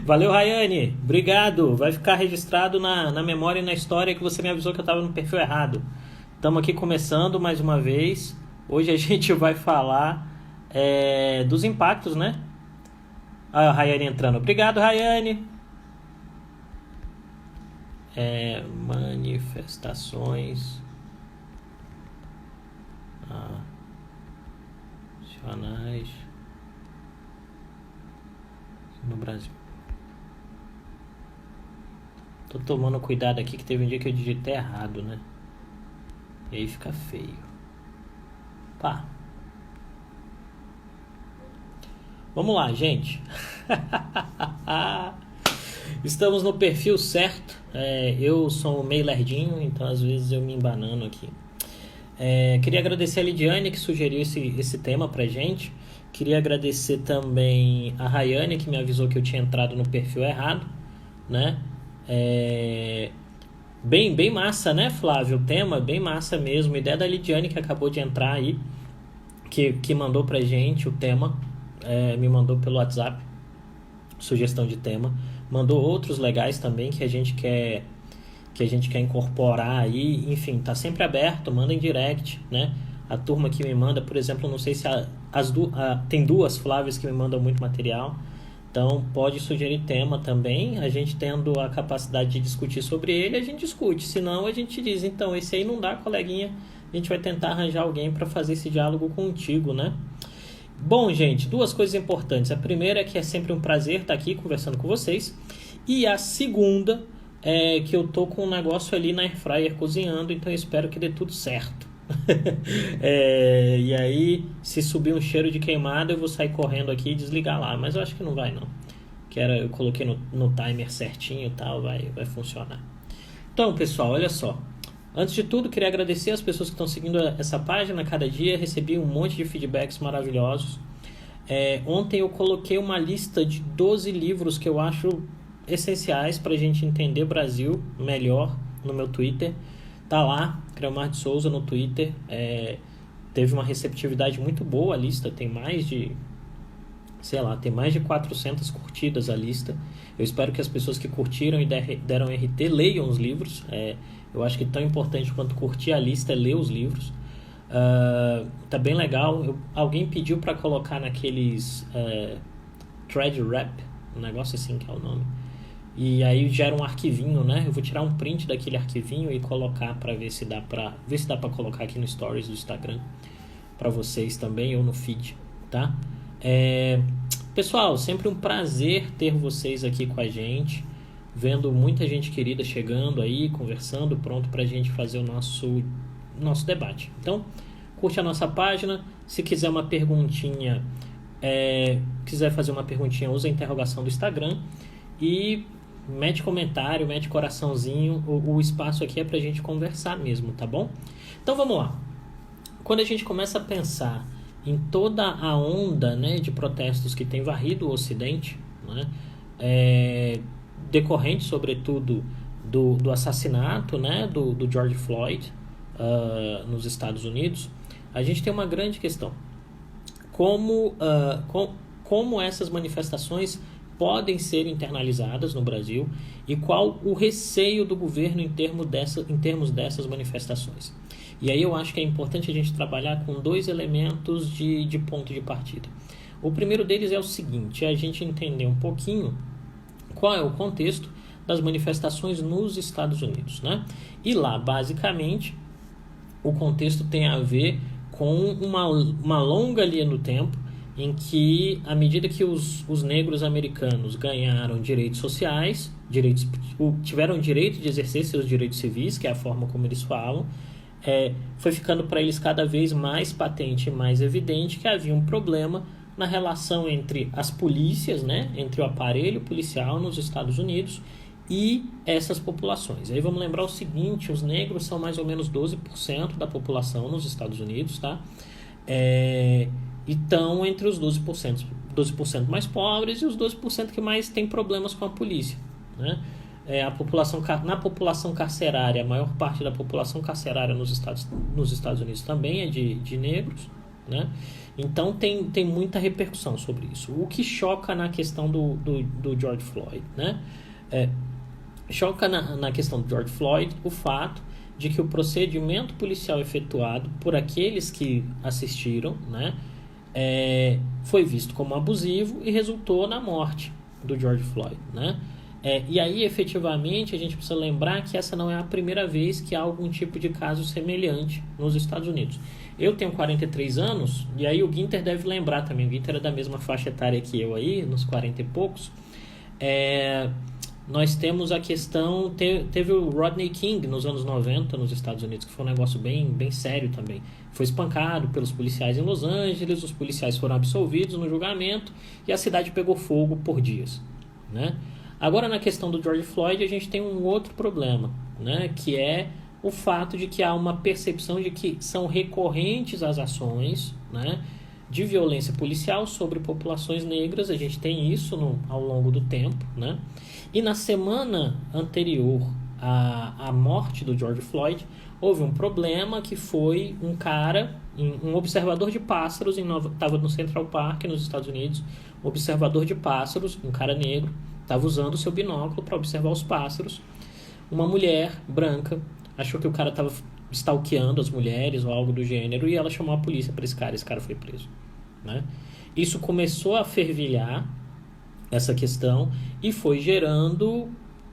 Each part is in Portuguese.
Valeu, Rayane. Obrigado. Vai ficar registrado na memória e na história que você me avisou que eu estava no perfil errado. Estamos aqui começando mais uma vez. Hoje a gente vai falar dos impactos, né? Ah, a Rayane entrando. Obrigado, Rayane. Manifestações nacionais no Brasil. Tô tomando cuidado aqui que teve um dia que eu digitei errado, né? E aí fica feio. Pá. Vamos lá, gente. Estamos no perfil certo. Eu sou meio lerdinho, então às vezes eu me embanano aqui. Queria agradecer a Lidiane que sugeriu esse tema pra gente. Queria agradecer também a Rayane que me avisou que eu tinha entrado no perfil errado, né? Bem massa, né, Flávio? O tema, bem massa mesmo. Ideia da Lidiane que acabou de entrar aí, que mandou pra gente o tema, me mandou pelo WhatsApp, sugestão de tema. Mandou outros legais também que a gente quer incorporar aí. Enfim, tá sempre aberto, manda em direct, né? A turma que me manda, por exemplo, não sei se tem duas Flávias que me mandam muito material. Então, pode sugerir tema também. A gente tendo a capacidade de discutir sobre ele, a gente discute. Se não, a gente diz, então, esse aí não dá, coleguinha. A gente vai tentar arranjar alguém para fazer esse diálogo contigo, né? Bom, gente, duas coisas importantes. A primeira é que é sempre um prazer estar aqui conversando com vocês. E a segunda é que eu tô com um negócio ali na Airfryer cozinhando, então eu espero que dê tudo certo. E aí, se subir um cheiro de queimado, eu vou sair correndo aqui e desligar lá. Mas eu acho que não vai, não. Eu coloquei no timer certinho e tal, vai funcionar. Então, pessoal, olha só. Antes de tudo, queria agradecer as pessoas que estão seguindo essa página cada dia. Recebi um monte de feedbacks maravilhosos. Ontem eu coloquei uma lista de 12 livros que eu acho essenciais para a gente entender Brasil melhor no meu Twitter. Tá lá, Creomar de Souza no Twitter. Teve uma receptividade muito boa a lista. Tem mais de 400 curtidas a lista. Eu espero que as pessoas que curtiram e deram RT leiam os livros. Eu acho que tão importante quanto curtir a lista é ler os livros. Tá bem legal. Alguém pediu para colocar naqueles thread wrap, um negócio assim que é o nome. E aí gera um arquivinho, né? Eu vou tirar um print daquele arquivinho e colocar para ver se dá para colocar aqui no Stories do Instagram para vocês também ou no feed, tá? Pessoal, sempre um prazer ter vocês aqui com a gente, vendo muita gente querida chegando aí, conversando, pronto pra gente fazer o nosso debate. Então, curte a nossa página. Se quiser uma perguntinha, quiser fazer uma perguntinha, usa a interrogação do Instagram e mete comentário, mete coraçãozinho. O espaço aqui é pra gente conversar mesmo, tá bom? Então vamos lá. Quando a gente começa a pensar em toda a onda, né, de protestos que tem varrido o Ocidente, né, decorrente sobretudo do assassinato, né, do George Floyd nos Estados Unidos, a gente tem uma grande questão. Como essas manifestações podem ser internalizadas no Brasil e qual o receio do governo em termos dessas manifestações. E aí eu acho que é importante a gente trabalhar com dois elementos de ponto de partida. O primeiro deles é o seguinte, é a gente entender um pouquinho qual é o contexto das manifestações nos Estados Unidos, né? E lá, basicamente, o contexto tem a ver com uma longa linha no tempo em que, à medida que os negros americanos ganharam direitos sociais, tiveram o direito de exercer seus direitos civis, que é a forma como eles falam, foi ficando para eles cada vez mais patente e mais evidente que havia um problema na relação entre as polícias, né, entre o aparelho policial nos Estados Unidos e essas populações. Aí vamos lembrar o seguinte, os negros são mais ou menos 12% da população nos Estados Unidos, tá? E estão entre os 12% mais pobres e os 12% que mais têm problemas com a polícia, né? Na população carcerária, a maior parte da população carcerária nos Estados Unidos também é de negros, né? Então tem muita repercussão sobre isso. O que choca na questão do George Floyd, né? Choca na questão do George Floyd o fato de que o procedimento policial efetuado por aqueles que assistiram, né, foi visto como abusivo e resultou na morte do George Floyd, né? E aí, efetivamente, a gente precisa lembrar que essa não é a primeira vez que há algum tipo de caso semelhante nos Estados Unidos. Eu tenho 43 anos, e aí o Guinter deve lembrar também. O Guinter é da mesma faixa etária que eu aí, nos 40 e poucos. Nós temos a questão... Teve o Rodney King nos anos 90 nos Estados Unidos, que foi um negócio bem sério também. Foi espancado pelos policiais em Los Angeles, os policiais foram absolvidos no julgamento e a cidade pegou fogo por dias, né? Agora, na questão do George Floyd, a gente tem um outro problema, né? Que é o fato de que há uma percepção de que são recorrentes as ações, né, de violência policial sobre populações negras. A gente tem isso ao longo do tempo, né? E na semana anterior à morte do George Floyd, houve um problema que foi um cara, um observador de pássaros, estava no Central Park, nos Estados Unidos, um observador de pássaros, um cara negro, estava usando o seu binóculo para observar os pássaros. Uma mulher branca achou que o cara estava stalkeando as mulheres ou algo do gênero e ela chamou a polícia para esse cara foi preso, né? Isso começou a fervilhar essa questão e foi gerando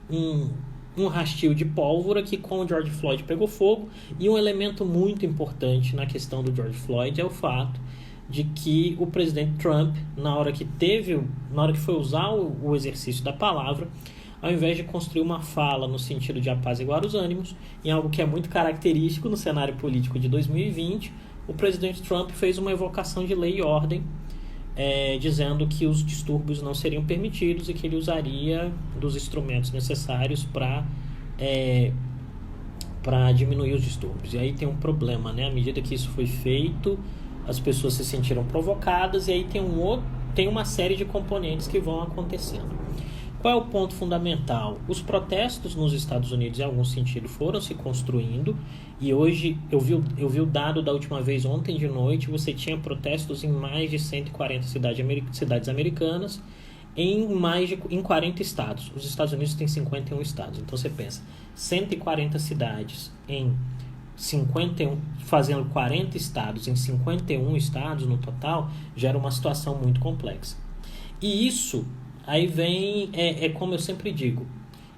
um rastilho de pólvora que com o George Floyd pegou fogo. E um elemento muito importante na questão do George Floyd é o fato de que o presidente Trump, na hora que foi usar o exercício da palavra, ao invés de construir uma fala no sentido de apaziguar os ânimos, em algo que é muito característico no cenário político de 2020, o presidente Trump fez uma evocação de lei e ordem, dizendo que os distúrbios não seriam permitidos e que ele usaria dos instrumentos necessários para diminuir os distúrbios. E aí tem um problema, né? À medida que isso foi feito, as pessoas se sentiram provocadas e aí tem uma série de componentes que vão acontecendo. Qual é o ponto fundamental? Os protestos nos Estados Unidos, em algum sentido, foram se construindo e hoje, eu vi o dado da última vez ontem de noite, você tinha protestos em mais de 140 cidades americanas, em 40 estados. Os Estados Unidos têm 51 estados, então você pensa, 140 cidades em 51, fazendo 40 estados em 51 estados no total, gera uma situação muito complexa. E isso, aí vem, como eu sempre digo,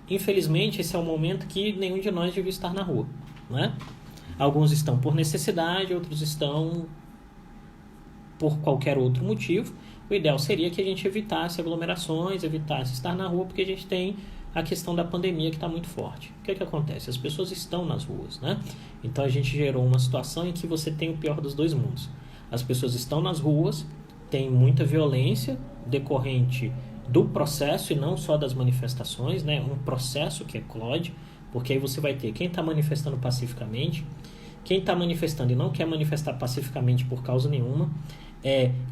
infelizmente esse é o momento que nenhum de nós devia estar na rua, né? Alguns estão por necessidade, outros estão por qualquer outro motivo. O ideal seria que a gente evitasse aglomerações, evitasse estar na rua, porque a gente tem a questão da pandemia que está muito forte. O que acontece? As pessoas estão nas ruas, né? Então a gente gerou uma situação em que você tem o pior dos dois mundos. As pessoas estão nas ruas, tem muita violência decorrente do processo e não só das manifestações, né? Um processo que eclode, porque aí você vai ter quem está manifestando pacificamente, quem está manifestando e não quer manifestar pacificamente por causa nenhuma,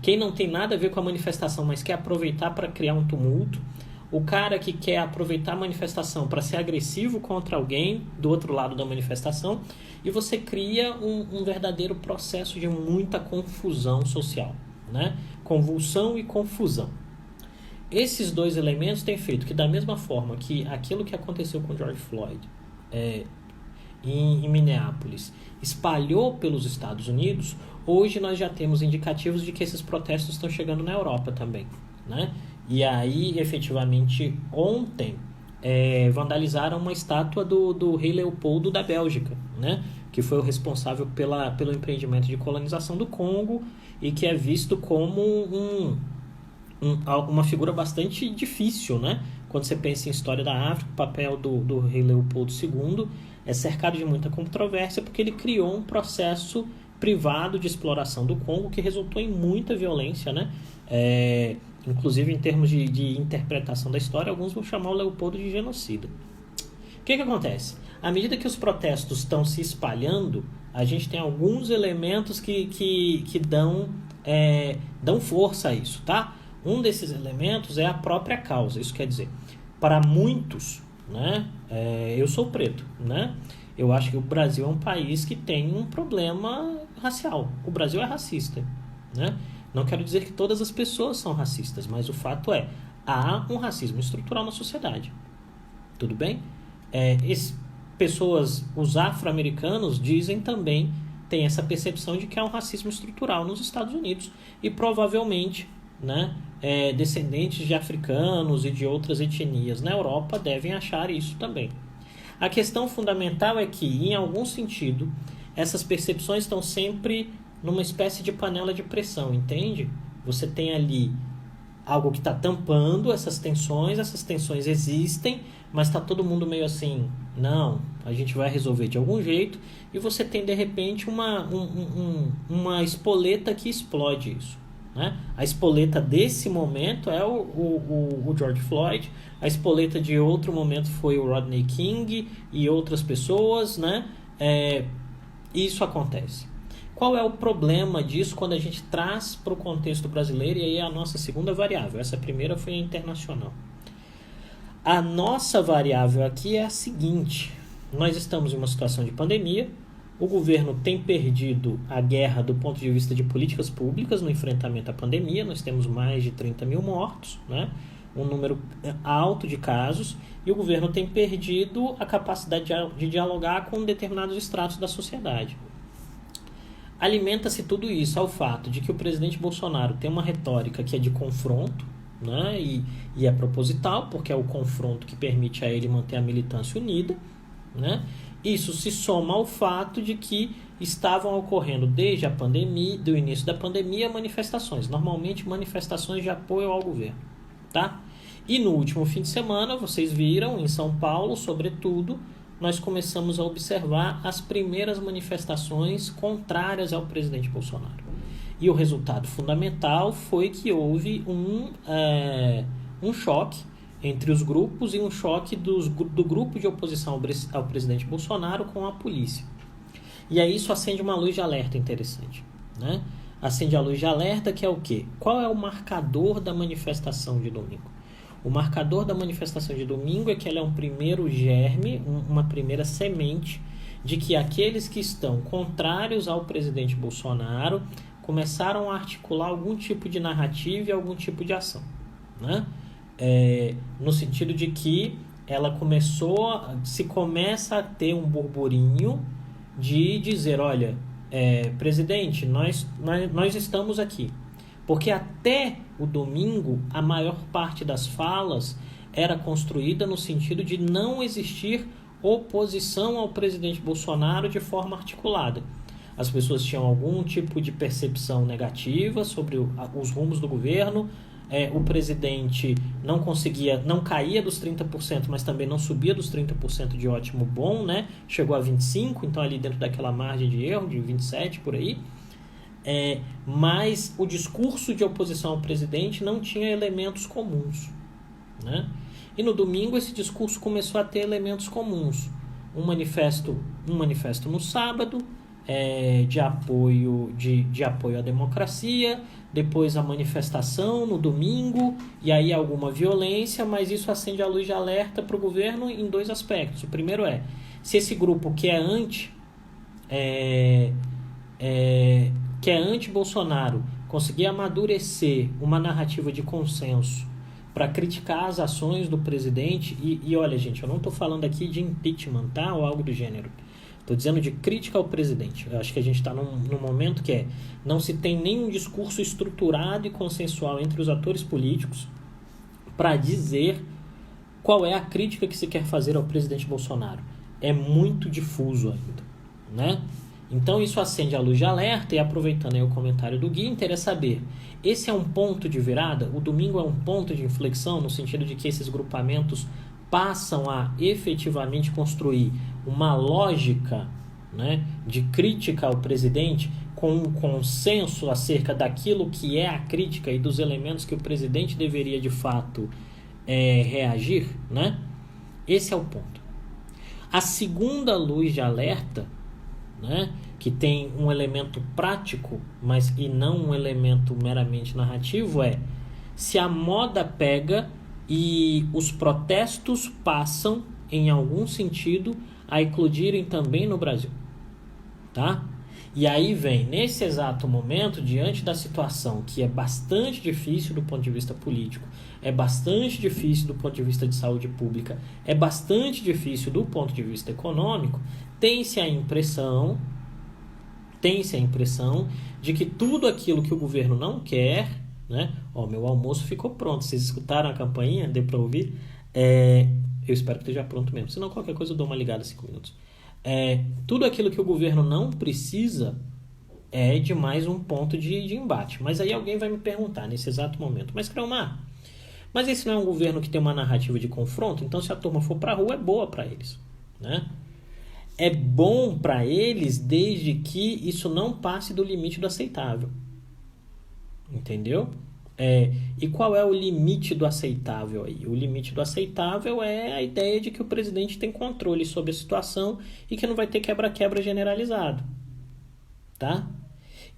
quem não tem nada a ver com a manifestação, mas quer aproveitar para criar um tumulto, o cara que quer aproveitar a manifestação para ser agressivo contra alguém do outro lado da manifestação, e você cria um verdadeiro processo de muita confusão social, né? Convulsão e confusão. Esses dois elementos têm feito que, da mesma forma que aquilo que aconteceu com George Floyd em Minneapolis espalhou pelos Estados Unidos, hoje nós já temos indicativos de que esses protestos estão chegando na Europa também, né? E aí, efetivamente, ontem vandalizaram uma estátua do rei Leopoldo da Bélgica, né? Que foi o responsável pelo empreendimento de colonização do Congo e que é visto como uma figura bastante difícil, né? Quando você pensa em história da África, o papel do rei Leopoldo II é cercado de muita controvérsia porque ele criou um processo privado de exploração do Congo que resultou em muita violência, né? Inclusive em termos de interpretação da história, alguns vão chamar o Leopoldo de genocida. O que acontece? À medida que os protestos estão se espalhando, a gente tem alguns elementos que dão força a isso, tá? Um desses elementos é a própria causa. Isso quer dizer, para muitos, né? Eu sou preto, né? Eu acho que o Brasil é um país que tem um problema racial. O Brasil é racista, né? Não quero dizer que todas as pessoas são racistas, mas o fato é, há um racismo estrutural na sociedade. Tudo bem? Pessoas, os afro-americanos dizem também, tem essa percepção de que há um racismo estrutural nos Estados Unidos e provavelmente, né, descendentes de africanos e de outras etnias na Europa devem achar isso também. A questão fundamental é que, em algum sentido, essas percepções estão sempre numa espécie de panela de pressão, entende? Você tem ali algo que está tampando essas tensões existem, mas está todo mundo meio assim, não, a gente vai resolver de algum jeito, e você tem de repente uma espoleta que explode isso, né? A espoleta desse momento é o George Floyd, a espoleta de outro momento foi o Rodney King e outras pessoas, né? Isso acontece. Qual é o problema disso quando a gente traz para o contexto brasileiro? E aí é a nossa segunda variável. Essa primeira foi a internacional. A nossa variável aqui é a seguinte. Nós estamos em uma situação de pandemia. O governo tem perdido a guerra do ponto de vista de políticas públicas no enfrentamento à pandemia. Nós temos mais de 30 mil mortos, né? Um número alto de casos. E o governo tem perdido a capacidade de dialogar com determinados estratos da sociedade. Alimenta-se tudo isso ao fato de que o presidente Bolsonaro tem uma retórica que é de confronto, né? E é proposital, porque é o confronto que permite a ele manter a militância unida, né? Isso se soma ao fato de que estavam ocorrendo desde a pandemia, do início da pandemia, manifestações, normalmente manifestações de apoio ao governo, tá? E no último fim de semana, vocês viram, em São Paulo, sobretudo, nós começamos a observar as primeiras manifestações contrárias ao presidente Bolsonaro. E o resultado fundamental foi que houve um choque entre os grupos e um choque do grupo de oposição ao presidente Bolsonaro com a polícia. E aí isso acende uma luz de alerta interessante, né? Acende a luz de alerta que é o quê? Qual é o marcador da manifestação de domingo? O marcador da manifestação de domingo é que ela é um primeiro germe, uma primeira semente de que aqueles que estão contrários ao presidente Bolsonaro começaram a articular algum tipo de narrativa e algum tipo de ação, né? No sentido de que ela se começa a ter um burburinho de dizer, olha, presidente, nós estamos aqui. Porque até o domingo, a maior parte das falas era construída no sentido de não existir oposição ao presidente Bolsonaro de forma articulada. As pessoas tinham algum tipo de percepção negativa sobre os rumos do governo. O presidente não caía dos 30%, mas também não subia dos 30% de ótimo bom, né? Chegou a 25%, então ali dentro daquela margem de erro, de 27% por aí. Mas o discurso de oposição ao presidente não tinha elementos comuns, né? E no domingo esse discurso começou a ter elementos comuns. Um manifesto no sábado, de apoio à democracia, depois a manifestação no domingo, e aí alguma violência, mas isso acende a luz de alerta para o governo em dois aspectos. O primeiro se esse grupo que é anti-Bolsonaro conseguir amadurecer uma narrativa de consenso para criticar as ações do presidente, e olha, gente, eu não estou falando aqui de impeachment, tá? Ou algo do gênero. Estou dizendo de crítica ao presidente. Eu acho que a gente está num momento que não se tem nenhum discurso estruturado e consensual entre os atores políticos para dizer qual é a crítica que se quer fazer ao presidente Bolsonaro. É muito difuso ainda, né? Então isso acende a luz de alerta, e aproveitando aí o comentário do Gui, interessa saber, esse é um ponto de virada? O domingo é um ponto de inflexão, no sentido de que esses grupamentos passam a efetivamente construir uma lógica, né, de crítica ao presidente, com um consenso acerca daquilo que é a crítica e dos elementos que o presidente deveria de fato reagir, né? Esse é o ponto. A segunda luz de alerta, né, que tem um elemento prático, e não um elemento meramente narrativo, se a moda pega e os protestos passam, em algum sentido, a eclodirem também no Brasil, tá? E aí vem, nesse exato momento, diante da situação que é bastante difícil do ponto de vista político, é bastante difícil do ponto de vista de saúde pública, é bastante difícil do ponto de vista econômico, tem-se a impressão de que tudo aquilo que o governo não quer, né? Ó, meu almoço ficou pronto, vocês escutaram a campainha? Deu para ouvir? Eu espero que esteja pronto mesmo, senão qualquer coisa eu dou uma ligada 5 minutos. Tudo aquilo que o governo não precisa é de mais um ponto de embate. Mas aí alguém vai me perguntar nesse exato momento, mas Creomar, mas esse não é um governo que tem uma narrativa de confronto? Então se a turma for para a rua é boa para eles, né? É bom para eles desde que isso não passe do limite do aceitável, entendeu? E qual é o limite do aceitável aí? O limite do aceitável é a ideia de que o presidente tem controle sobre a situação e que não vai ter quebra-quebra generalizado, tá?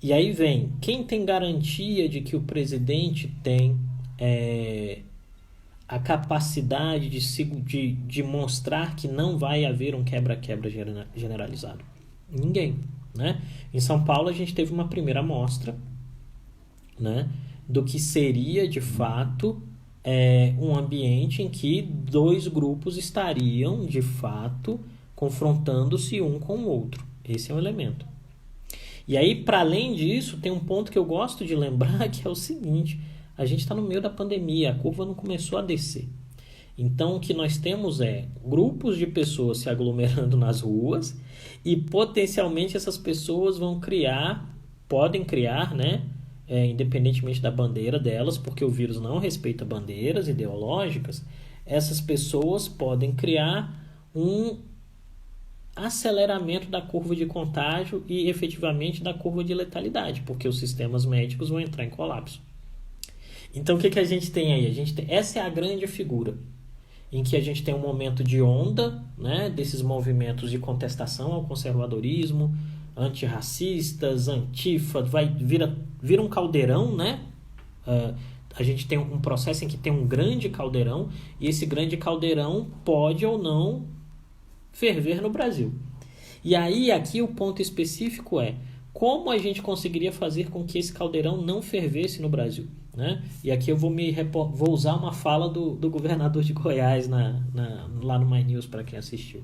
E aí vem, quem tem garantia de que o presidente tem a capacidade de mostrar que não vai haver um quebra-quebra generalizado? Ninguém, né? Em São Paulo a gente teve uma primeira amostra, né, do que seria de fato um ambiente em que dois grupos estariam de fato confrontando-se um com o outro. Esse é um elemento. E aí, para além disso, tem um ponto que eu gosto de lembrar, que é o seguinte: a gente está no meio da pandemia, a curva não começou a descer. Então, o que nós temos é grupos de pessoas se aglomerando nas ruas e potencialmente essas pessoas podem criar, né, independentemente da bandeira delas, porque o vírus não respeita bandeiras ideológicas, essas pessoas podem criar um aceleramento da curva de contágio e efetivamente da curva de letalidade, porque os sistemas médicos vão entrar em colapso. Então o que a gente tem aí? Essa é a grande figura, em que a gente tem um momento de onda, né, desses movimentos de contestação ao conservadorismo, antirracistas, antifa, vira um caldeirão, né? A gente tem um processo em que tem um grande caldeirão, e esse grande caldeirão pode ou não ferver no Brasil. E aí, aqui o ponto específico é como a gente conseguiria fazer com que esse caldeirão não fervesse no Brasil, né? E aqui eu vou usar uma fala do governador de Goiás lá no My News, para quem assistiu,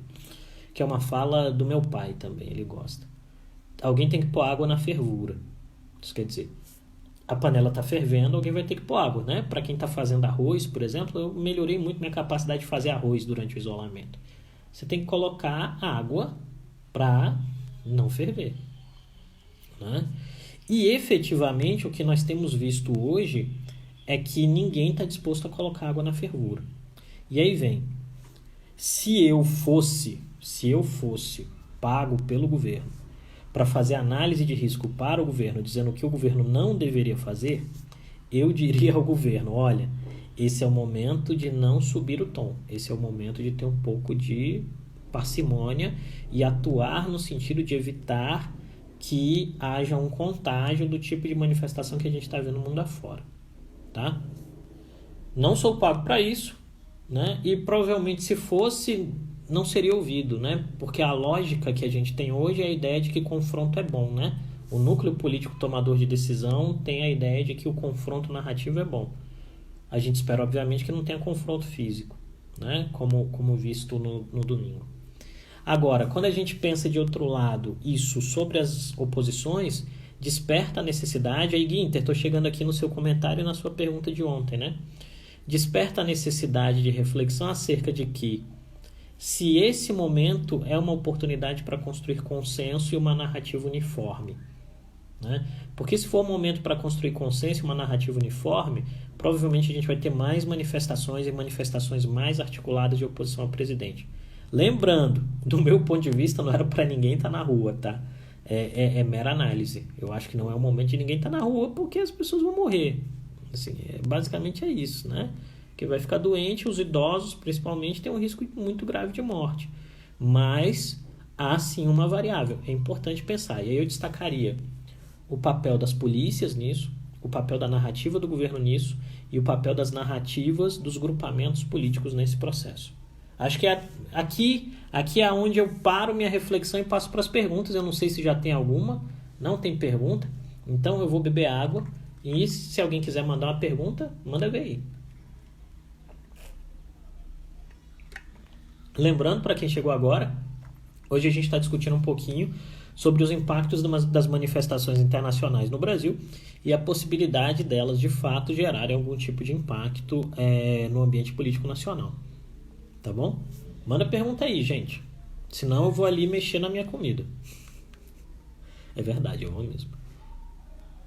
que é uma fala do meu pai também, ele gosta. Alguém tem que pôr água na fervura. Isso quer dizer, a panela está fervendo, alguém vai ter que pôr água, né? Para quem está fazendo arroz, por exemplo, eu melhorei muito minha capacidade de fazer arroz durante o isolamento. Você tem que colocar água para não ferver, né? E efetivamente o que nós temos visto hoje é que ninguém está disposto a colocar água na fervura. E aí vem, se eu fosse pago pelo governo para fazer análise de risco para o governo, dizendo o que o governo não deveria fazer, eu diria ao governo: olha, esse é o momento de não subir o tom, esse é o momento de ter um pouco de parcimônia e atuar no sentido de evitar que haja um contágio do tipo de manifestação que a gente está vendo no mundo afora, tá? Não sou pago para isso, né? E provavelmente, se fosse, não seria ouvido, né? Porque a lógica que a gente tem hoje é a ideia de que confronto é bom, né? O núcleo político tomador de decisão tem a ideia de que o confronto narrativo é bom. A gente espera, obviamente, que não tenha confronto físico, né? Como visto no domingo. Agora, quando a gente pensa de outro lado isso sobre as oposições, desperta a necessidade, aí Guinter, estou chegando aqui no seu comentário e na sua pergunta de ontem, né? Desperta a necessidade de reflexão acerca de que, se esse momento é uma oportunidade para construir consenso e uma narrativa uniforme, né? Porque se for um momento para construir consenso e uma narrativa uniforme, provavelmente a gente vai ter mais manifestações e manifestações mais articuladas de oposição ao presidente. Lembrando, do meu ponto de vista, não era para ninguém estar na rua, tá? É mera análise. Eu acho que não é o momento de ninguém estar na rua, porque as pessoas vão morrer. Assim, basicamente é isso, né? Que vai ficar doente, os idosos principalmente têm um risco muito grave de morte. Mas há sim uma variável, é importante pensar. E aí eu destacaria o papel das polícias nisso, o papel da narrativa do governo nisso e o papel das narrativas dos grupamentos políticos nesse processo. Acho que aqui é onde eu paro minha reflexão e passo para as perguntas. Eu não sei se já tem alguma, Não tem pergunta? Então eu vou beber água. E se alguém quiser mandar uma pergunta, manda ver aí. Lembrando, para quem chegou agora, hoje a gente está discutindo um pouquinho sobre os impactos das manifestações internacionais no Brasil e a possibilidade delas, de fato, gerarem algum tipo de impacto no ambiente político nacional. Tá bom? Manda pergunta aí, gente. Senão eu vou ali mexer na minha comida. É verdade, eu vou mesmo.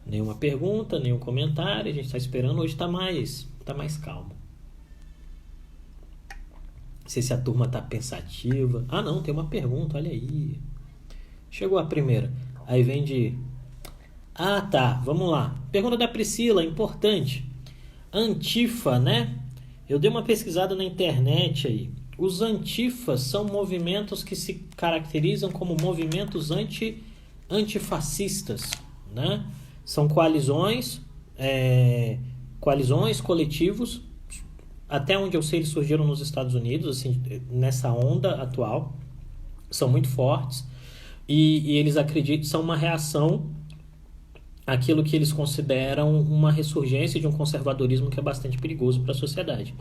Nenhuma pergunta, nenhum comentário. A gente está esperando. Hoje tá mais calmo. Não sei se a turma tá pensativa. Ah, não, tem uma pergunta, olha aí. Chegou a primeira. Aí vem de... Ah, tá, vamos lá. Pergunta da Priscila, importante. Antifa, né? Eu dei uma pesquisada na internet aí. Os antifas são movimentos que se caracterizam como movimentos antifascistas, né? São coalizões, coletivos. Até onde eu sei, eles surgiram nos Estados Unidos, assim, nessa onda atual. São muito fortes. E eles acreditam, são uma reação àquilo que eles consideram uma ressurgência de um conservadorismo que é bastante perigoso para a sociedade.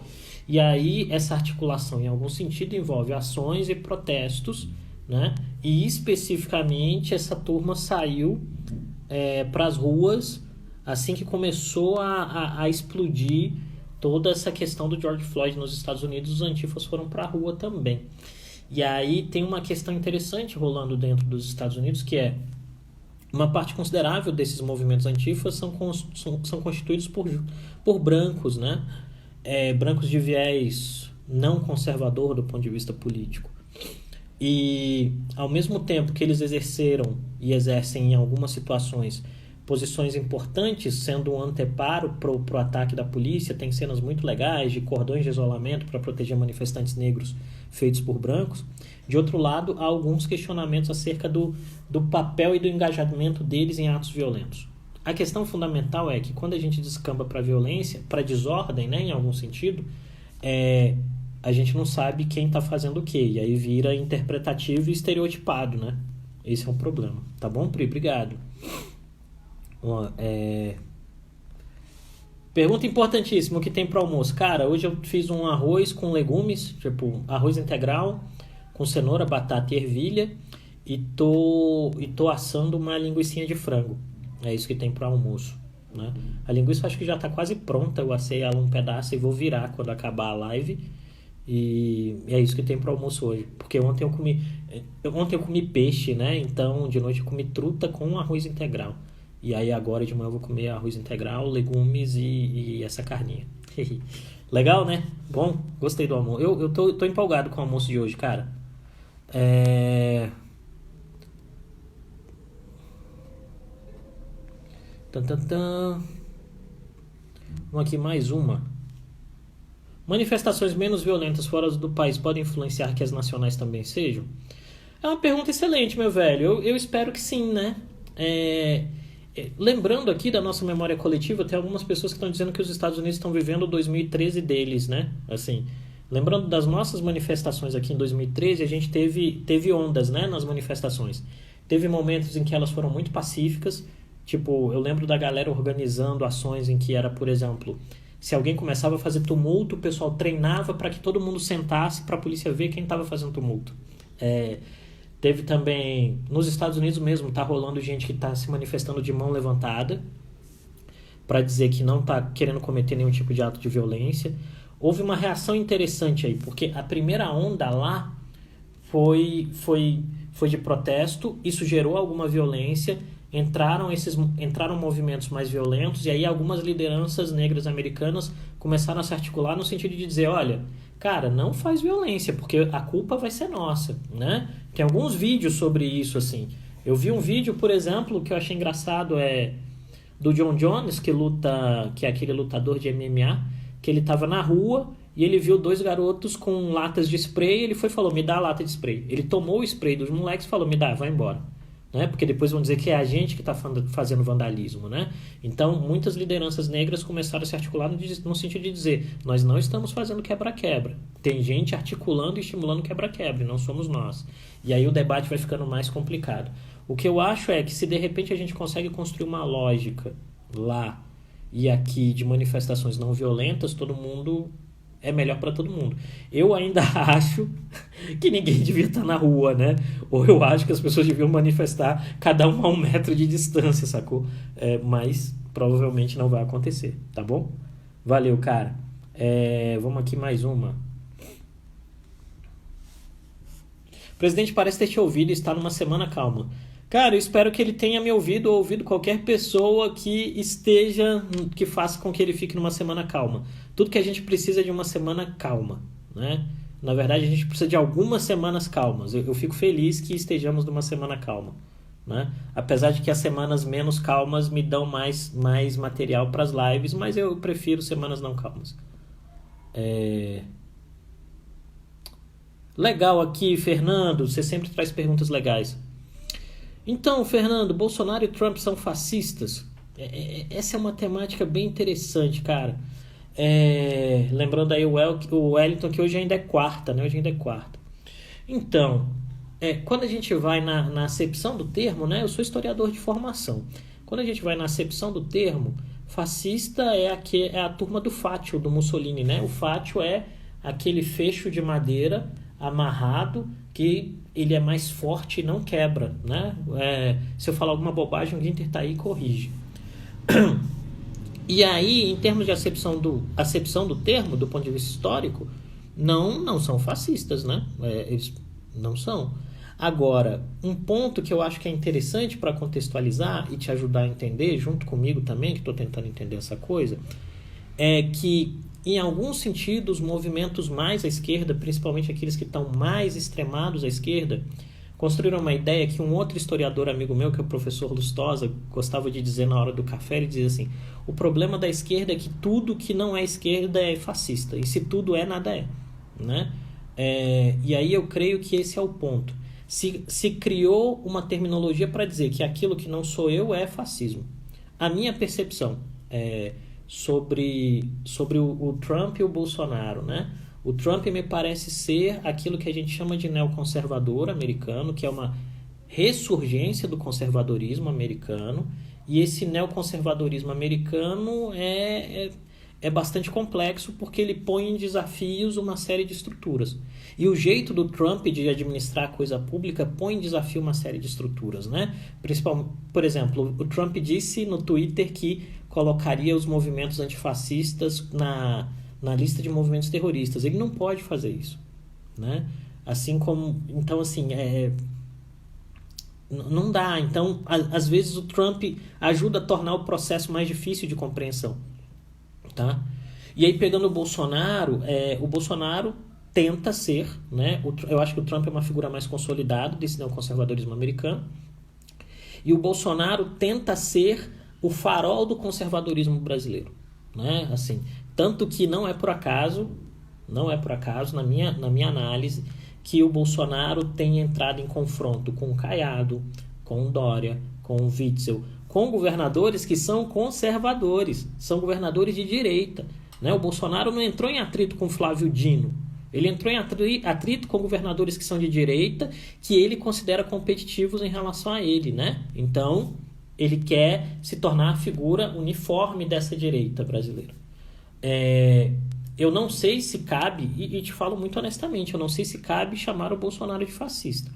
E aí, essa articulação, em algum sentido, envolve ações e protestos, né? E, especificamente, essa turma saiu para as ruas assim que começou a explodir toda essa questão do George Floyd nos Estados Unidos. Os antifas foram para a rua também. E aí tem uma questão interessante rolando dentro dos Estados Unidos, que é uma parte considerável desses movimentos antifas são constituídos por brancos, né? Brancos de viés não conservador do ponto de vista político. E ao mesmo tempo que eles exerceram e exercem em algumas situações posições importantes, sendo um anteparo para o ataque da polícia, tem cenas muito legais de cordões de isolamento para proteger manifestantes negros feitos por brancos. De outro lado, há alguns questionamentos acerca do papel e do engajamento deles em atos violentos. A questão fundamental é que quando a gente descamba para violência, para desordem, né, em algum sentido, a gente não sabe quem está fazendo o quê, e aí vira interpretativo e estereotipado, né? Esse é um problema. Tá bom, Pri? Obrigado. Pergunta importantíssima, o que tem para almoço? Cara, hoje eu fiz um arroz com legumes, tipo arroz integral, com cenoura, batata e ervilha, e tô assando uma linguicinha de frango. É isso que tem para almoço, né? A linguiça acho que já tá quase pronta, eu assei ela um pedaço e vou virar quando acabar a live. E é isso que tem para almoço hoje, porque ontem eu comi peixe, né? Então de noite eu comi truta com arroz integral. E aí agora de manhã eu vou comer arroz integral, legumes e essa carninha. Legal, né? Bom, gostei do almoço. Eu tô empolgado com o almoço de hoje, cara. Vamos aqui mais uma. Manifestações menos violentas fora do país podem influenciar que as nacionais também sejam? É uma pergunta excelente, meu velho. Eu espero que sim, né? Lembrando aqui da nossa memória coletiva, tem algumas pessoas que estão dizendo que os Estados Unidos estão vivendo o 2013 deles, né? Assim, lembrando das nossas manifestações aqui em 2013, a gente teve ondas, né, nas manifestações. Teve momentos em que elas foram muito pacíficas, tipo, eu lembro da galera organizando ações em que era, por exemplo, se alguém começava a fazer tumulto, o pessoal treinava para que todo mundo sentasse para a polícia ver quem estava fazendo tumulto. Teve também, nos Estados Unidos mesmo, tá rolando gente que tá se manifestando de mão levantada para dizer que não tá querendo cometer nenhum tipo de ato de violência. Houve uma reação interessante aí, porque a primeira onda lá foi de protesto, isso gerou alguma violência, entraram movimentos mais violentos, e aí algumas lideranças negras americanas começaram a se articular no sentido de dizer, olha, cara, não faz violência, porque a culpa vai ser nossa, né? Tem alguns vídeos sobre isso, assim. Eu vi um vídeo, por exemplo, que eu achei engraçado, do John Jones, que é aquele lutador de MMA, que ele estava na rua e ele viu dois garotos com latas de spray, ele foi e falou, me dá a lata de spray. Ele tomou o spray dos moleques e falou, me dá, vai embora. né? Porque depois vão dizer que é a gente que está fazendo vandalismo, né? Então, muitas lideranças negras começaram a se articular no sentido de dizer: nós não estamos fazendo quebra-quebra. Tem gente articulando e estimulando quebra-quebra, e não somos nós. E aí o debate vai ficando mais complicado. O que eu acho é que se de repente a gente consegue construir uma lógica lá e aqui de manifestações não violentas, todo mundo é melhor para todo mundo. Eu ainda acho que ninguém devia estar na rua, né? Ou eu acho que as pessoas deviam manifestar cada um a 1 metro de distância, sacou? Mas provavelmente não vai acontecer, tá bom? Valeu, cara. Vamos aqui mais uma. O presidente parece ter te ouvido e está numa semana calma. Cara, eu espero que ele tenha me ouvido ou ouvido qualquer pessoa que faça com que ele fique numa semana calma. Tudo que a gente precisa é de uma semana calma, né? Na verdade, a gente precisa de algumas semanas calmas. Eu fico feliz que estejamos numa semana calma, né? Apesar de que as semanas menos calmas me dão mais material para as lives, mas eu prefiro semanas não calmas. Legal aqui, Fernando. Você sempre traz perguntas legais. Então, Fernando, Bolsonaro e Trump são fascistas? Essa é uma temática bem interessante, cara. Lembrando aí o Wellington, que hoje ainda é quarta, né? Hoje ainda é quarta. Então, quando a gente vai na acepção do termo, né? Eu sou historiador de formação. Quando a gente vai na acepção do termo, fascista é a turma do fátio, do Mussolini, né? O fátio é aquele fecho de madeira amarrado que ele é mais forte e não quebra, né? Se eu falar alguma bobagem, o Ginter tá aí e corrige. E aí, em termos de acepção do termo, do ponto de vista histórico, não são fascistas, né? Eles não são. Agora, um ponto que eu acho que é interessante para contextualizar e te ajudar a entender, junto comigo também, que estou tentando entender essa coisa, é que, em alguns sentidos, movimentos mais à esquerda, principalmente aqueles que estão mais extremados à esquerda, construíram uma ideia que um outro historiador amigo meu, que é o professor Lustosa, gostava de dizer na hora do café. Ele dizia assim: o problema da esquerda é que tudo que não é esquerda é fascista, e se tudo é, nada é, né? E aí eu creio que esse é o ponto. Se criou uma terminologia para dizer que aquilo que não sou eu é fascismo. A minha percepção sobre o Trump e o Bolsonaro, né? O Trump me parece ser aquilo que a gente chama de neoconservador americano, que é uma ressurgência do conservadorismo americano, e esse neoconservadorismo americano é bastante complexo porque ele põe em desafios uma série de estruturas. E o jeito do Trump de administrar a coisa pública põe em desafio uma série de estruturas, né? Por exemplo, o Trump disse no Twitter que colocaria os movimentos antifascistas na lista de movimentos terroristas. Ele não pode fazer isso, né? Assim como... Então, assim, não dá. Então, às vezes o Trump ajuda a tornar o processo mais difícil de compreensão, tá? E aí, pegando o Bolsonaro tenta ser, né? Eu acho que o Trump é uma figura mais consolidada desse neoconservadorismo americano, e o Bolsonaro tenta ser o farol do conservadorismo brasileiro, né? Assim, tanto que não é por acaso na minha análise, que o Bolsonaro tem entrado em confronto com o Caiado, com o Dória, com o Witzel, com governadores que são conservadores, são governadores de direita, né? O Bolsonaro não entrou em atrito com Flávio Dino, ele entrou em atrito com governadores que são de direita, que ele considera competitivos em relação a ele, né? Então, ele quer se tornar a figura uniforme dessa direita brasileira. Eu não sei se cabe, e te falo muito honestamente, eu não sei se cabe chamar o Bolsonaro de fascista,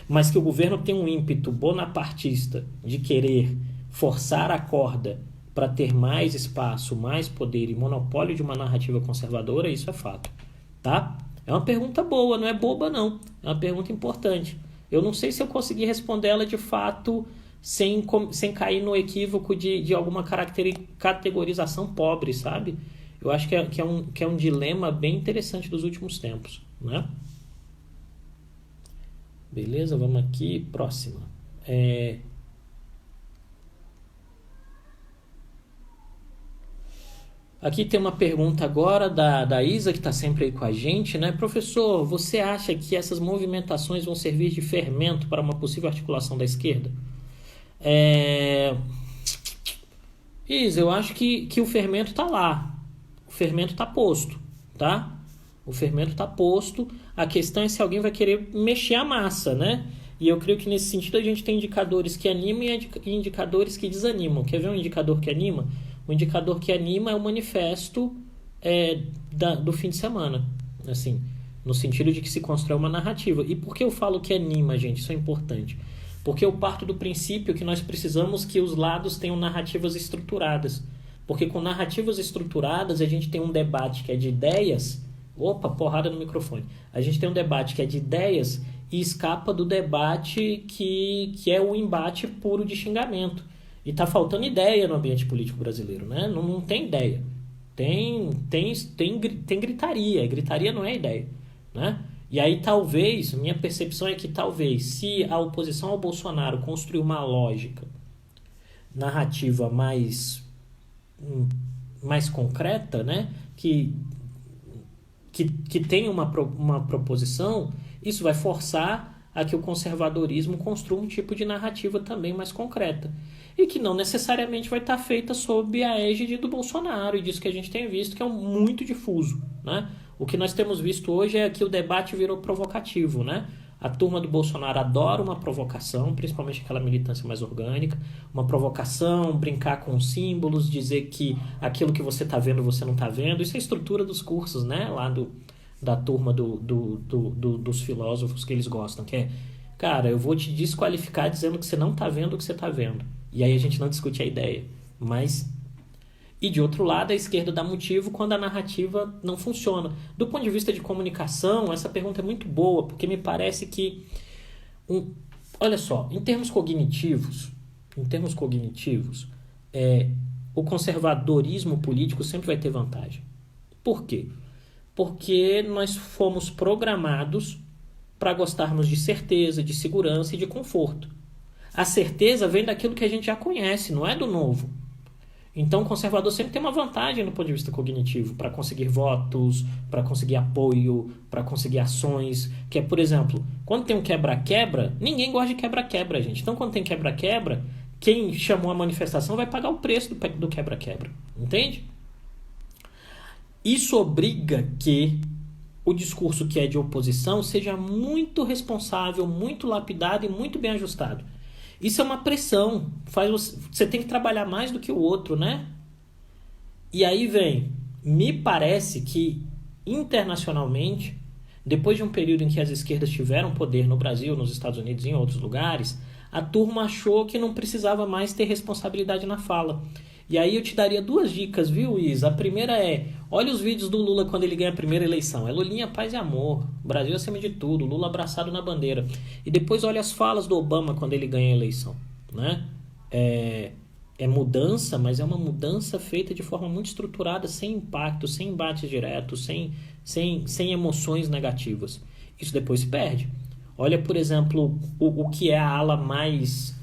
mas que o governo tem um ímpeto bonapartista de querer forçar a corda para ter mais espaço, mais poder e monopólio de uma narrativa conservadora, isso é fato, tá? É uma pergunta boa, não é boba não, é uma pergunta importante. Eu não sei se eu consegui responder ela de fato sem cair no equívoco de alguma categorização pobre, sabe? Eu acho que é um dilema bem interessante dos últimos tempos, né? Beleza, vamos aqui, próxima. Aqui tem uma pergunta agora da Isa, que está sempre aí com a gente, né? Professor, você acha que essas movimentações vão servir de fermento para uma possível articulação da esquerda? É... Isa, eu acho que o fermento está lá. O fermento está posto, tá? O fermento está posto. A questão é se alguém vai querer mexer a massa, né? E eu creio que nesse sentido a gente tem indicadores que animam e indicadores que desanimam. Quer ver um indicador que anima? O indicador que anima é o manifesto do fim de semana, assim, no sentido de que se constrói uma narrativa. E por que eu falo que anima, gente? Isso é importante. Porque eu parto do princípio que nós precisamos que os lados tenham narrativas estruturadas. Porque com narrativas estruturadas a gente tem um debate que é de ideias. Opa, porrada no microfone. A gente tem um debate que é de ideias e escapa do debate que é o embate puro de xingamento. E está faltando ideia no ambiente político brasileiro, né? Não tem ideia. Tem gritaria. Gritaria não é ideia, né? E aí talvez, minha percepção é que talvez, se a oposição ao Bolsonaro construir uma lógica narrativa mais concreta, né? Que tenha uma proposição, isso vai forçar a que o conservadorismo construa um tipo de narrativa também mais concreta. E que não necessariamente vai estar feita sob a égide do Bolsonaro e disso que a gente tem visto, que é muito difuso, né? O que nós temos visto hoje é que o debate virou provocativo, né? A turma do Bolsonaro adora uma provocação, principalmente aquela militância mais orgânica, uma provocação, brincar com símbolos, dizer que aquilo que você está vendo, você não está vendo. Isso é a estrutura dos cursos, né? Lá da turma dos filósofos que eles gostam, que é, cara, eu vou te desqualificar dizendo que você não está vendo o que você está vendo. E aí a gente não discute a ideia. E de outro lado, a esquerda dá motivo quando a narrativa não funciona. Do ponto de vista de comunicação, essa pergunta é muito boa, porque me parece que... olha só, em termos cognitivos, o conservadorismo político sempre vai ter vantagem. Por quê? Porque nós fomos programados para gostarmos de certeza, de segurança e de conforto. A certeza vem daquilo que a gente já conhece, não é do novo. Então o conservador sempre tem uma vantagem do ponto de vista cognitivo para conseguir votos, para conseguir apoio, para conseguir ações, que é, por exemplo, quando tem um quebra-quebra, ninguém gosta de quebra-quebra, gente. Então quando tem quebra-quebra, quem chamou a manifestação vai pagar o preço do quebra-quebra, entende? Isso obriga que o discurso que é de oposição seja muito responsável, muito lapidado e muito bem ajustado. Isso é uma pressão. Você tem que trabalhar mais do que o outro, né? E aí me parece que internacionalmente, depois de um período em que as esquerdas tiveram poder no Brasil, nos Estados Unidos e em outros lugares, a turma achou que não precisava mais ter responsabilidade na fala. E aí eu te daria 2 dicas, viu, Isa? A primeira é, olha os vídeos do Lula quando ele ganha a primeira eleição. É Lulinha, paz e amor. Brasil acima de tudo. Lula abraçado na bandeira. E depois olha as falas do Obama quando ele ganha a eleição, né? É mudança, mas é uma mudança feita de forma muito estruturada, sem impacto, sem embates diretos, sem emoções negativas. Isso depois se perde. Olha, por exemplo, o que é a ala mais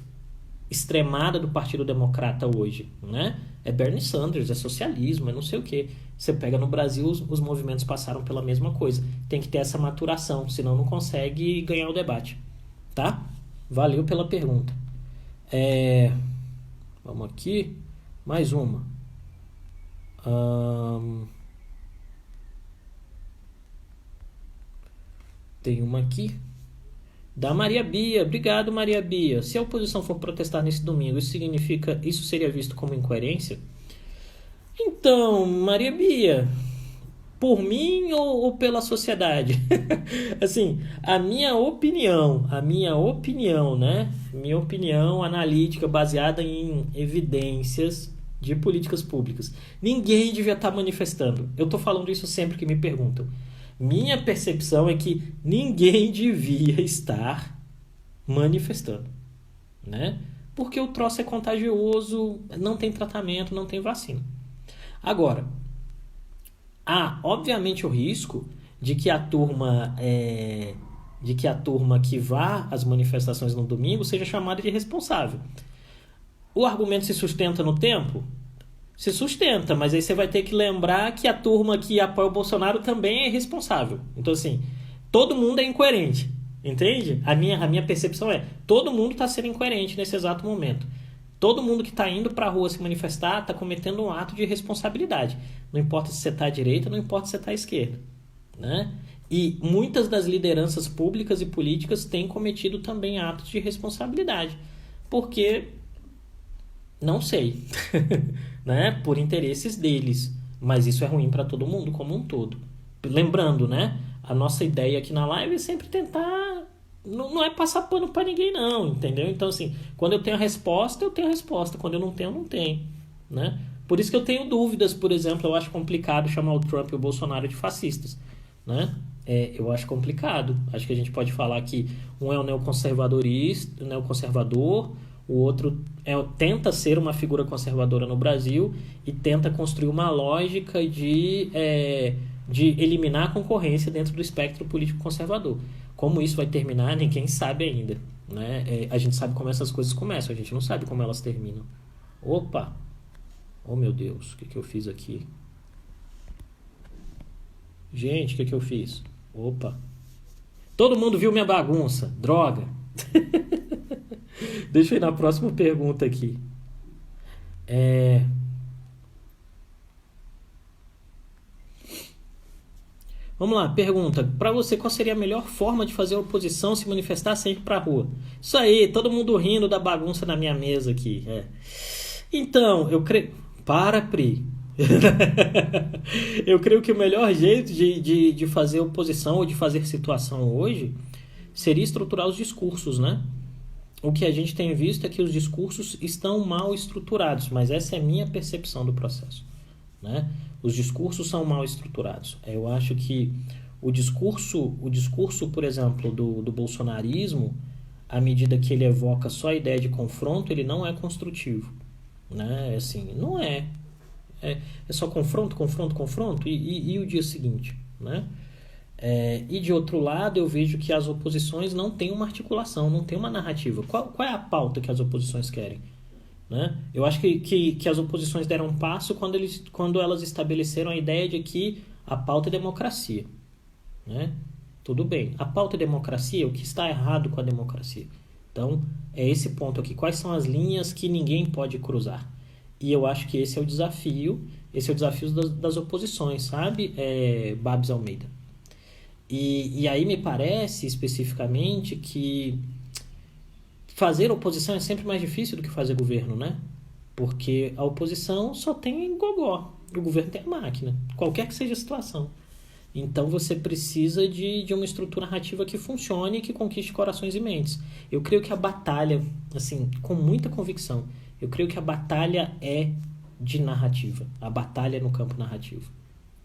extremada do Partido Democrata hoje, né? É Bernie Sanders, é socialismo, é não sei o quê. Você pega no Brasil, os movimentos passaram pela mesma coisa. Tem que ter essa maturação, senão não consegue ganhar o debate, tá? Valeu pela pergunta. Vamos aqui, mais uma. Tem uma aqui. Da Maria Bia. Obrigado, Maria Bia. Se a oposição for protestar nesse domingo, isso seria visto como incoerência? Então, Maria Bia, por mim ou pela sociedade? Assim, a minha opinião, né? Minha opinião analítica baseada em evidências de políticas públicas. Ninguém devia estar manifestando. Eu estou falando isso sempre que me perguntam. Minha percepção é que ninguém devia estar manifestando, né? Porque o troço é contagioso, não tem tratamento, não tem vacina. Agora, há obviamente o risco de que a turma que vá às manifestações no domingo seja chamada de responsável. O argumento se sustenta no tempo? se sustenta, mas aí você vai ter que lembrar que a turma que apoia o Bolsonaro também é irresponsável. Então, assim, todo mundo é incoerente, entende? A minha percepção é, todo mundo está sendo incoerente nesse exato momento. Todo mundo que está indo para a rua se manifestar está cometendo um ato de irresponsabilidade. Não importa se você está à direita, não importa se você está à esquerda, né? E muitas das lideranças públicas e políticas têm cometido também atos de responsabilidade, porque não sei, né? Por interesses deles, mas isso é ruim para todo mundo como um todo. Lembrando, né? A nossa ideia aqui na live é sempre tentar, não é passar pano para ninguém não, entendeu? Então assim, quando eu tenho a resposta, eu tenho a resposta, quando eu não tenho, eu não tenho, né? Por isso que eu tenho dúvidas, por exemplo, eu acho complicado chamar o Trump e o Bolsonaro de fascistas, né? Eu acho complicado. Acho que a gente pode falar que um é o neoconservadorista, neoconservador, o outro tenta ser uma figura conservadora no Brasil e tenta construir uma lógica de eliminar a concorrência dentro do espectro político conservador. Como isso vai terminar, ninguém sabe ainda, né? A gente sabe como essas coisas começam, a gente não sabe como elas terminam. Opa! Oh meu Deus, o que eu fiz aqui? Gente, o que eu fiz? Opa! Todo mundo viu minha bagunça, droga! Deixa eu ir na próxima pergunta aqui. Vamos lá, pergunta. Para você, qual seria a melhor forma de fazer a oposição se manifestar sem ir pra rua? Isso aí, todo mundo rindo da bagunça na minha mesa aqui. Então, eu creio... Para, Pri. Eu creio que o melhor jeito de fazer oposição ou de fazer situação hoje seria estruturar os discursos, né? O que a gente tem visto é que os discursos estão mal estruturados, mas essa é a minha percepção do processo, né? Os discursos são mal estruturados. Eu acho que o discurso, por exemplo, do bolsonarismo, à medida que ele evoca só a ideia de confronto, ele não é construtivo, né? Assim, não é. É só confronto, e o dia seguinte, né? E de outro lado, eu vejo que as oposições não têm uma articulação, não têm uma narrativa. Qual é a pauta que as oposições querem? Né? Eu acho que as oposições deram um passo quando elas estabeleceram a ideia de que a pauta é democracia. Né? Tudo bem, a pauta é democracia, o que está errado com a democracia? Então, é esse ponto aqui. Quais são as linhas que ninguém pode cruzar? E eu acho que esse é o desafio das oposições, sabe, Babs Almeida? E aí me parece especificamente que fazer oposição é sempre mais difícil do que fazer governo, né? Porque a oposição só tem gogó, o governo tem a máquina, qualquer que seja a situação. Então você precisa de uma estrutura narrativa que funcione e que conquiste corações e mentes. Eu creio que a batalha, assim, com muita convicção, eu creio que a batalha é de narrativa, a batalha é no campo narrativo,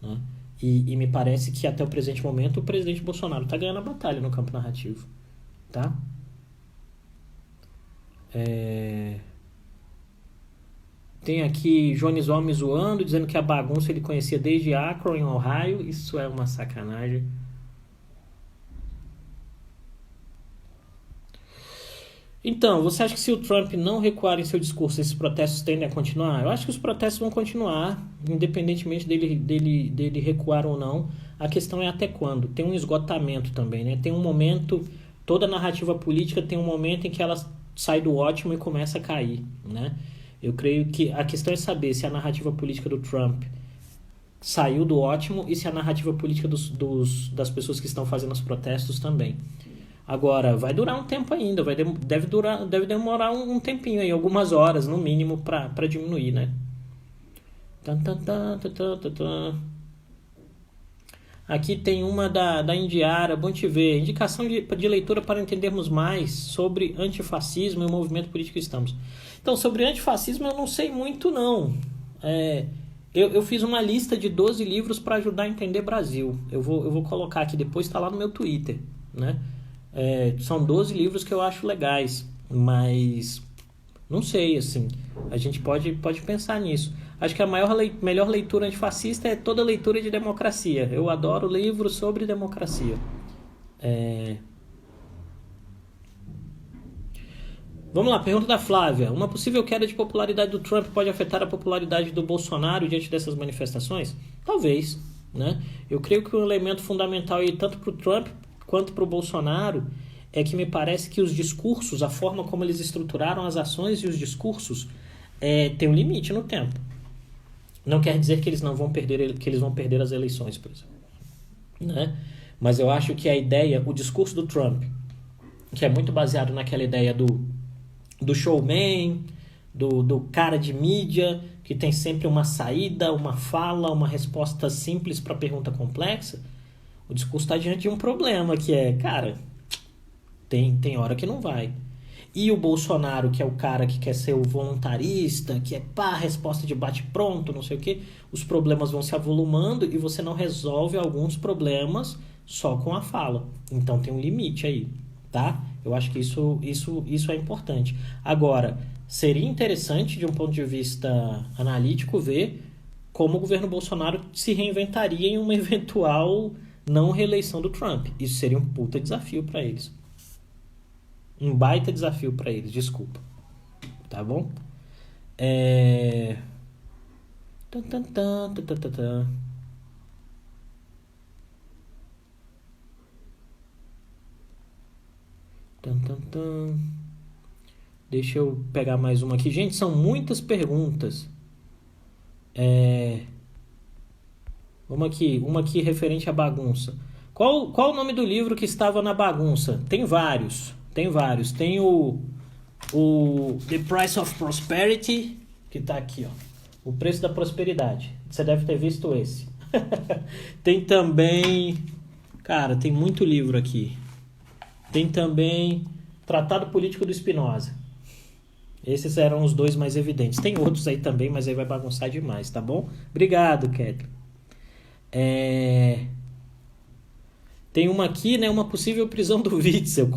né? E me parece que até o presente momento o presidente Bolsonaro está ganhando a batalha no campo narrativo, tá? Tem aqui Jones Homem zoando, dizendo que a bagunça ele conhecia desde Akron, em Ohio. Isso é uma sacanagem. Então, você acha que se o Trump não recuar em seu discurso, esses protestos tendem a continuar? Eu acho que os protestos vão continuar, independentemente dele recuar ou não. A questão é até quando. Tem um esgotamento também, né? Tem um momento, toda narrativa política tem um momento em que ela sai do ótimo e começa a cair, né? Eu creio que a questão é saber se a narrativa política do Trump saiu do ótimo e se a narrativa política das pessoas que estão fazendo os protestos também. Agora, vai durar um tempo ainda, deve demorar um tempinho aí, algumas horas no mínimo para diminuir, né? Aqui tem uma da Indiara, bom te ver. Indicação de leitura para entendermos mais sobre antifascismo e o movimento político que estamos. Então, sobre antifascismo eu não sei muito, não. Eu fiz uma lista de 12 livros para ajudar a entender Brasil. Eu vou colocar aqui, depois está lá no meu Twitter, né? São 12 livros que eu acho legais, mas não sei, assim, a gente pode pensar nisso. Acho que a melhor leitura antifascista é toda leitura de democracia. Eu adoro livros sobre democracia. Vamos lá, pergunta da Flávia. Uma possível queda de popularidade do Trump pode afetar a popularidade do Bolsonaro diante dessas manifestações? Talvez, né? Eu creio que um elemento fundamental aí, tanto para o Trump quanto para o Bolsonaro, é que me parece que os discursos, a forma como eles estruturaram as ações e os discursos, tem um limite no tempo. Não quer dizer que eles não vão perder, que eles vão perder as eleições, por exemplo, né? Mas eu acho que a ideia, o discurso do Trump, que é muito baseado naquela ideia do showman, do cara de mídia, que tem sempre uma saída, uma fala, uma resposta simples para pergunta complexa, o discurso está diante de um problema, que é, cara, tem hora que não vai. E o Bolsonaro, que é o cara que quer ser o voluntarista, que é resposta de bate-pronto, não sei o quê, os problemas vão se avolumando e você não resolve alguns problemas só com a fala. Então tem um limite aí, tá? Eu acho que isso é importante. Agora, seria interessante, de um ponto de vista analítico, ver como o governo Bolsonaro se reinventaria em uma eventual não reeleição do Trump. Isso seria um puta desafio para eles. Um baita desafio para eles, desculpa. Tá bom? Deixa eu pegar mais uma aqui. Gente, são muitas perguntas. Uma aqui referente à bagunça. Qual o nome do livro que estava na bagunça? Tem vários. Tem o The Price of Prosperity, que está aqui, ó. O Preço da Prosperidade. Você deve ter visto esse. Tem também... Cara, tem muito livro aqui. Tem também Tratado Político do Spinoza. Esses eram os dois mais evidentes. Tem outros aí também, mas aí vai bagunçar demais, tá bom? Obrigado, Kathleen. Tem uma aqui, né? Uma possível prisão do Witzel.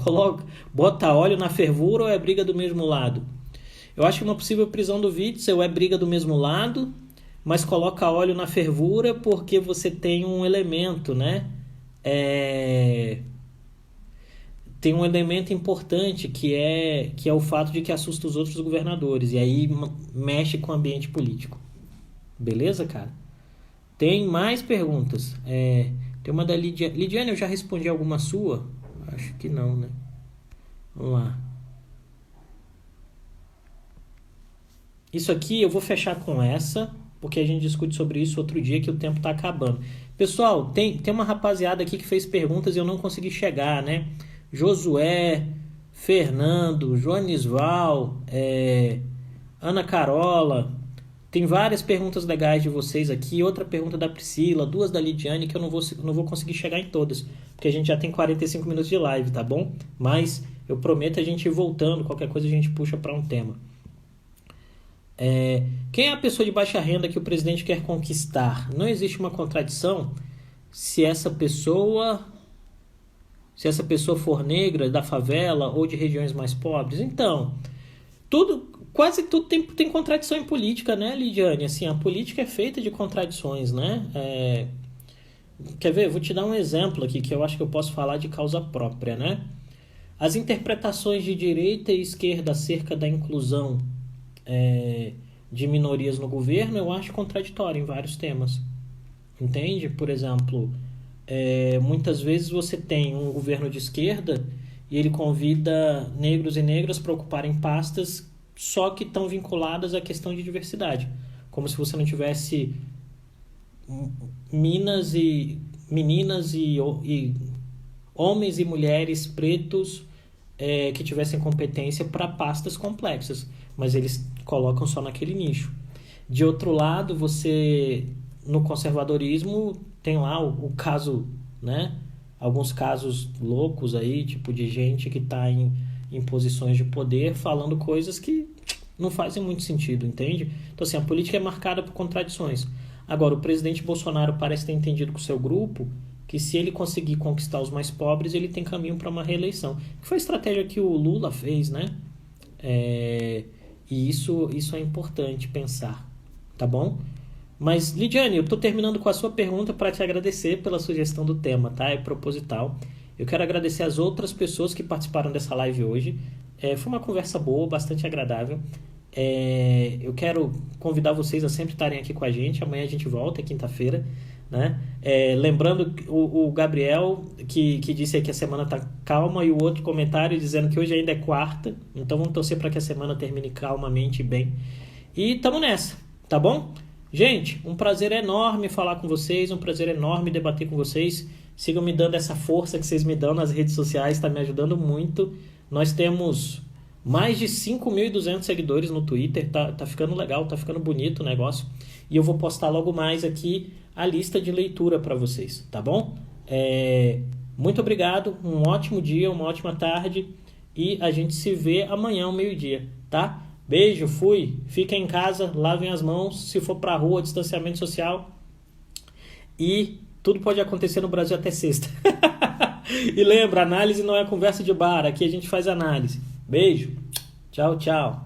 Bota óleo na fervura ou é briga do mesmo lado? Eu acho que uma possível prisão do Witzel é briga do mesmo lado, mas coloca óleo na fervura porque você tem um elemento, né? Tem um elemento importante que é o fato de que assusta os outros governadores. E aí mexe com o ambiente político. Beleza, cara? Tem mais perguntas. Tem uma da Lidiane. Lidiane, eu já respondi alguma sua? Acho que não, né? Vamos lá. Isso aqui eu vou fechar com essa, porque a gente discute sobre isso outro dia, que o tempo tá acabando. Pessoal, tem uma rapaziada aqui que fez perguntas e eu não consegui chegar, né? Josué, Fernando, Joanisval, Ana Carola. Tem várias perguntas legais de vocês aqui. Outra pergunta da Priscila, duas da Lidiane, que eu não vou conseguir chegar em todas, porque a gente já tem 45 minutos de live, tá bom? Mas eu prometo a gente ir voltando, qualquer coisa a gente puxa para um tema. Quem é a pessoa de baixa renda que o presidente quer conquistar? Não existe uma contradição se essa pessoa for negra, da favela ou de regiões mais pobres. Então, quase tudo tem contradição em política, né, Lidiane? Assim, a política é feita de contradições, né? Quer ver? Vou te dar um exemplo aqui que eu acho que eu posso falar de causa própria, né? As interpretações de direita e esquerda acerca da inclusão de minorias no governo eu acho contraditório em vários temas. Entende? Por exemplo, muitas vezes você tem um governo de esquerda e ele convida negros e negras para ocuparem pastas só que estão vinculadas à questão de diversidade. Como se você não tivesse meninas e homens e mulheres pretos que tivessem competência para pastas complexas, mas eles colocam só naquele nicho. De outro lado, você, no conservadorismo, tem lá o caso, né? Alguns casos loucos aí, tipo de gente que está em posições de poder falando coisas que não fazem muito sentido, entende? Então, assim, a política é marcada por contradições. Agora, o presidente Bolsonaro parece ter entendido com o seu grupo que se ele conseguir conquistar os mais pobres, ele tem caminho para uma reeleição. Que foi a estratégia que o Lula fez, né? E isso é importante pensar, tá bom? Mas, Lidiane, eu estou terminando com a sua pergunta para te agradecer pela sugestão do tema, tá? É proposital. Eu quero agradecer as outras pessoas que participaram dessa live hoje. Foi uma conversa boa, bastante agradável. Eu quero convidar vocês a sempre estarem aqui com a gente. Amanhã a gente volta, é quinta-feira, né? Lembrando o Gabriel, que disse aí que a semana tá calma, e o outro comentário dizendo que hoje ainda é quarta. Então vamos torcer para que a semana termine calmamente e bem. E tamo nessa, tá bom? Gente, um prazer enorme falar com vocês, um prazer enorme debater com vocês. Sigam me dando essa força que vocês me dão nas redes sociais, está me ajudando muito. Nós temos mais de 5.200 seguidores no Twitter, tá ficando legal, tá ficando bonito o negócio. E eu vou postar logo mais aqui a lista de leitura para vocês, tá bom? Muito obrigado, um ótimo dia, uma ótima tarde e a gente se vê amanhã ao meio-dia, tá? Beijo, fui, fiquem em casa, lavem as mãos, se for pra rua, distanciamento social e tudo pode acontecer no Brasil até sexta. E lembra, análise não é conversa de bar, aqui a gente faz análise. Beijo, tchau, tchau.